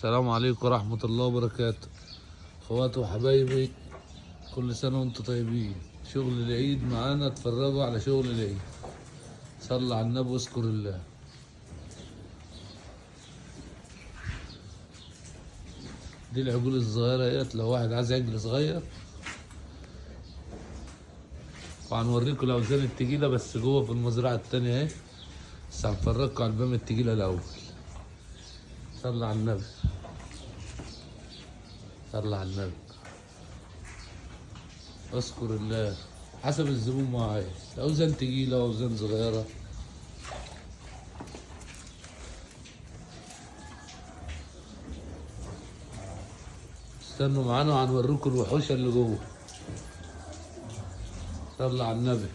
السلام عليكم ورحمة الله وبركاته. اخواتي وحبايبي، كل سنة وانتم طيبين. شغل العيد معانا، اتفرجوا على شغل العيد. صلى على النبي واذكر الله. دي العجول الصغيرة اهيت، لو واحد عايز عجل صغير. وهنوريكم الاوزان التقيلة بس جوه في المزرعة التانية اهي، بس هنفرجكم على البام التقيلة الأول. صلى على النبي، صلى على النبي، اذكر الله حسب الزبون ما عايز، اوزان تقيلة واوزان صغيرة. استنوا معانا وهنوريكم الوحوش اللي جوه. صلى على النبي.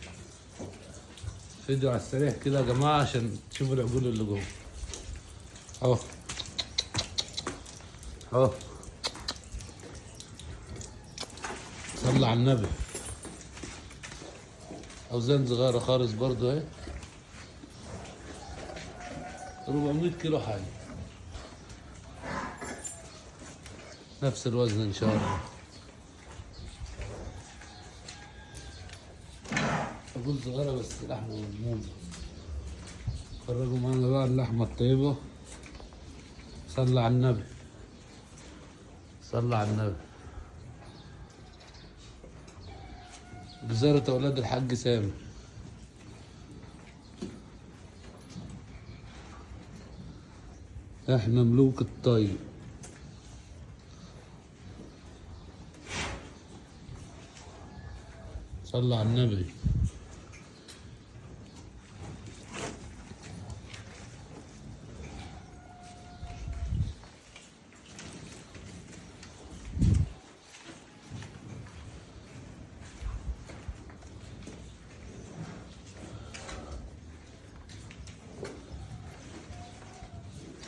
فيديو على السريع كده يا جماعة عشان تشوفوا العجول اللي جوه. اهو اهو، صلى على النبي. اوزان صغيرة خالص برضو اهي، 400 كيلو حاجة، نفس الوزن ان شاء الله. عجول صغيرة بس لحمة مضمونة. اتفرجوا معانا بقى اللحمة الطيبة. صلى على النبي، صلى على النبي. جزارة أولاد الحاج سامي. احنا ملوك الطيب. صلى على النبي.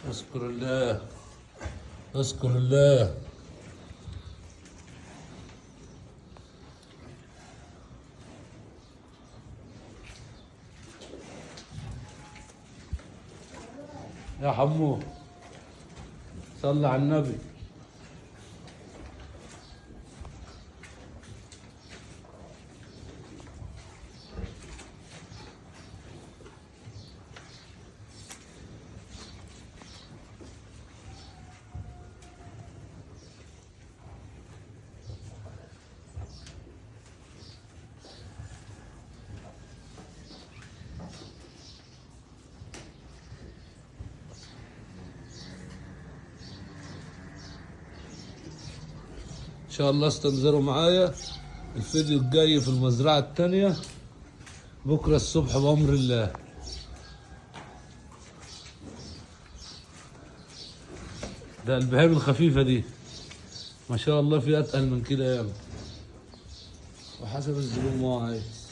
اذكر الله، اذكر الله. يا حمو صلى على النبي. ان شاء الله استنظروا معايا الفيديو الجاي في المزرعة التانية بكرة الصبح بأمر الله. ده البهايم الخفيفة دي ما شاء الله، في أتقل من كده ياما، وحسب الزبون ما هو عايز.